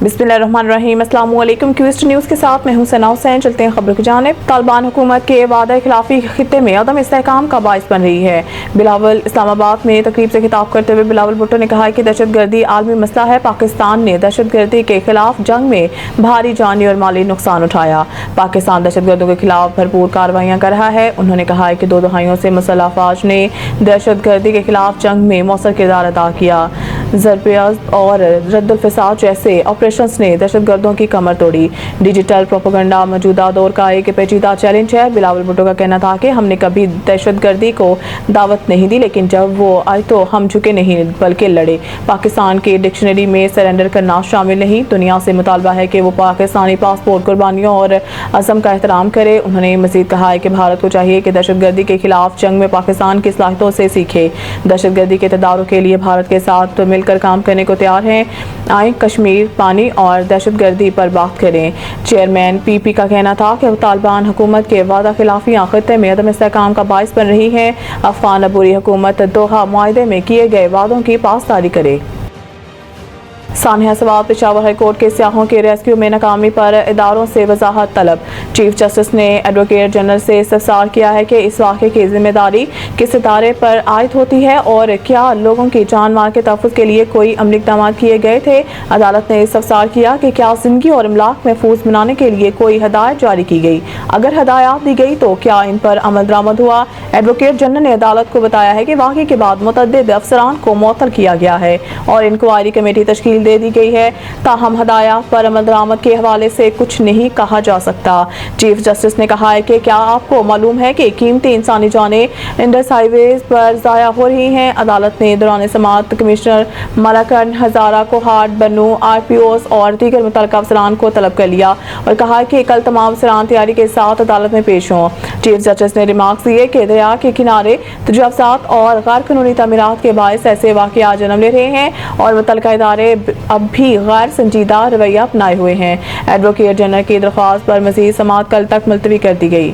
बिस्मिल्लाहिर्रहमानिर्रहीम। अस्सलाम वालेकुम। क्यूस्ट न्यूज़ के साथ मैं हूं सना हुसैन। चलते हैं खबरों की जानिब। तालिबान हुकूमत के वादा खिलाफी खित्ते में अदम इस्तेहकाम का बाइस बन रही है। बिलावल इस्लामाबाद में तकरीब से खिताब करते हुए बिलावल भुट्टो ने कहा कि दहशतगर्दी आलमी मसला है। पाकिस्तान ने दहशतगर्दी के खिलाफ जंग में भारी जानी और माली नुकसान उठाया। पाकिस्तान दहशतगर्दों के खिलाफ भरपूर कार्रवाइयाँ कर रहा है। उन्होंने कहा कि 2 दहाइयों से मुसल्लह अफवाज ने दहशतगर्दी के खिलाफ जंग में मौसर किरदार अदा किया। ज़रबियाज और रद्दुल फसाद जैसे ऑपरेशंस ने दहशतगर्दों की कमर तोड़ी। डिजिटल प्रोपेगेंडा मौजूदा दौर का एक पेचीदा चैलेंज है। बिलावल भुट्टो का कहना था कि हमने कभी दहशतगर्दी को दावत नहीं दी, लेकिन जब वो आए तो हम झुके नहीं बल्कि लड़े। पाकिस्तान की डिक्शनरी में सरेंडर करना शामिल नहीं। दुनिया से मुतालबा है कि वो पाकिस्तानी पासपोर्ट कुर्बानियों और अज़म का एहतराम करे। उन्होंने मज़ीद कहा है कि भारत को चाहिए कि दहशतगर्दी के खिलाफ जंग में पाकिस्तान की सलाहियतों से सीखे। दहशतगर्दी के तदारुक के लिए भारत के साथ मिलकर काम करने को तैयार हैं। आए कश्मीर, पानी और दहशतगर्दी पर बात करें। चेयरमैन पीपी का कहना था कि तालिबान हुकूमत के वादा खिलाफियाँ खित्ते में अदम इस्तेहकाम का बाइस बन रही हैं। अफगान अबूरी हुकूमत दोहा मुआहदे में किए गए वादों की पासदारी करे। सानिया सवाब पेशावर हाई कोर्ट के सियाहों के रेस्क्यू में नाकामी पर इदारों से वजाहत तलब। चीफ जस्टिस ने एडवोकेट जनरल से इस्तफसार किया है कि इस वाक़े की जिम्मेदारी किस इदारे पर आयद होती है और क्या लोगों की जान माल के तहफ़्फ़ुज़ के लिए कोई अमली इक़दाम किए गए थे। अदालत ने इस्तफसार किया कि क्या ज़िंदगी और अमलाक महफूज बनाने के लिए कोई हदायत जारी की गई। अगर हदायत दी गई तो क्या इन पर अमल दरामद हुआ। एडवोकेट जनरल ने अदालत को बताया है कि वाक़े के बाद मुतअद्दिद अफसरान को मुअत्तल किया गया है और इंक्वायरी कमेटी तश्कील दे दी गई है। ताहम हदायत पर अमल दरामद के हवाले से कुछ नहीं कहा जा सकता। चीफ जस्टिस ने कहा है कि क्या आपको मालूम है कि कीमती इंसानी जानें इंडस हाईवेज पर ज़ाया हो रही हैं। अदालत ने दौरान समाअत कमिश्नर मलाकन, हजारा, कोहाट, बन्नू, RPOs और दीगर मुतल्लिका अफसरान को तलब कर लिया और कहा कि कल तमाम अफसरान तैयारी के साथ अदालत में पेश हों। चीफ जस्टिस ने रिमार्क्स दिए कि दरिया के किनारे तजावुज़ात और गैर कानूनी तमीरात के बायस ऐसे वाक़यात जन्म ले रहे हैं और मुतल्लिका इदारे अब भी गैर संजीदा रवैया अपनाए हुए हैं। एडवोकेट जनरल की दरख्वास्त पर मज़ीद समाअत कल तक मुलतवी कर दी गई।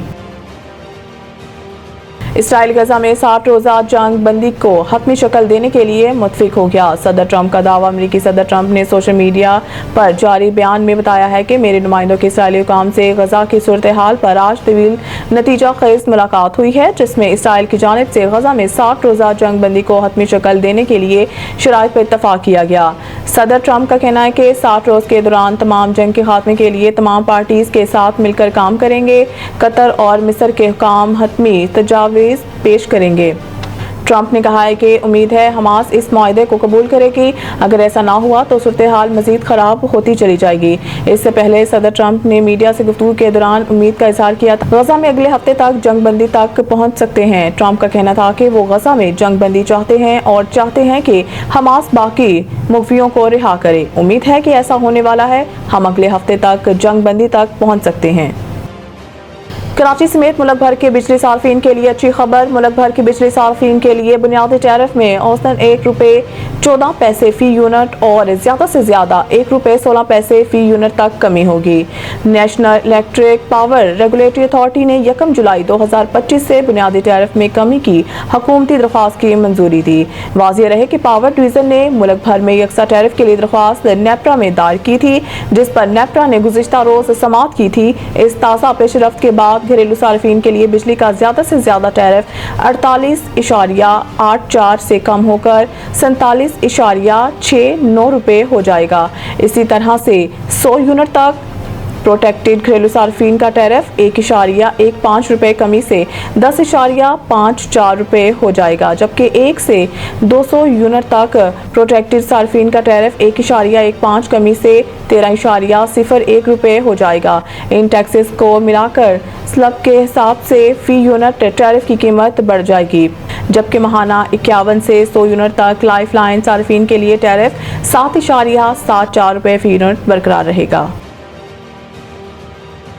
इसराइल गजा में 60 रोज़ा जंग बंदी को हतमी शक्ल देने के लिए मुत्फिक हो गया। सदर ट्रंप का दावा। अमरीकी सदर ट्रंप ने सोशल मीडिया पर जारी बयान में बताया है कि मेरे नुमाइंदों की इसराइली हुकाम से गजा की सूरत हाल पर आज तवील नतीजा खेज मुलाकात हुई है, जिसमें इसराइल की जानिब से गजा में 60 रोज़ा जंग बंदी को हतमी शक्ल देने के लिए शराइत पर इत्तफाक किया गया। सदर ट्रंप का कहना है कि 60 रोज़ के दौरान तमाम जंग के खात्मे के लिए तमाम पार्टीज़ के साथ मिलकर काम करेंगे। कतर और मिस्र के हुकाम हतमी तजावीज़ पेश करेंगे। ट्रंप ने कहा है कि उम्मीद है हमास इस मुआहदे को कबूल करेगी। अगर ऐसा ना हुआ तो सूरत हाल मजीद खराब होती चली जाएगी। इससे पहले सदर ट्रंप ने मीडिया से गुफ्तगू के दौरान उम्मीद का इजहार किया था गजा में अगले हफ्ते तक जंग बंदी तक पहुंच सकते हैं। ट्रंप का कहना था कि वो गजा में जंग बंदी चाहते हैं और चाहते हैं कि हमास बाकी मुख्फियों को रिहा करे। उम्मीद है कि ऐसा होने वाला है। हम अगले हफ्ते तक जंग बंदी तक पहुँच सकते हैं। कराची समेत मुल्क भर के बिजली सार्फिन के लिए अच्छी खबर। मुल्क भर के बिजली सार्फिन के लिए बुनियादी टैरिफ में औसतन ₹1.14 फी यूनिट और ज़्यादा से ज़्यादा ₹1.16 फी यूनिट तक कमी होगी। National electric power regulatory authority ने 1 जुलाई 2025 से बुनियादी टैरिफ में कमी की हुकूमती दरख्वास्त की मंजूरी दी। वाज़ेह रहे कि पावर डिवीज़न ने मुल्क भर में यकसा टैरिफ के लिए दरख्वास्त नेपरा में दायर की थी, जिस पर नेपरा ने गुज़िश्ता रोज़ समाअत की थी। इस ताज़ा पेशरफ्त के बाद घरेलू सार्फिन के लिए बिजली का ज़्यादा से ज़्यादा टैरिफ 48.84 से कम होकर 47.69 रुपये हो जाएगा। इसी तरह से 100 यूनिट तक प्रोटेक्टेड घरेलू सार्फिन का टैरिफ 1.15 रुपये कमी से 10.54 रुपये हो जाएगा, जबकि 1 से 200 यूनिट तक प्रोटेक्टेड सार्फिन का टैरिफ 1.15 कमी से 13.01 रुपये हो जाएगा। इन टैक्सेस को मिलाकर स्लब के हिसाब से फी यूनिट टैरिफ की कीमत बढ़ जाएगी, जबकि माहाना 51 से 100 यूनिट तक लाइफ लाइन सार्फिन के लिए टैरिफ 7.74 रुपये फी यूनिट बरकरार रहेगा।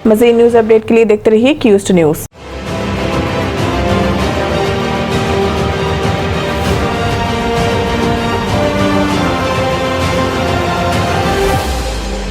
मज़ीद न्यूज़ अपडेट के लिए देखते रहिए क्यूस्ट न्यूज़।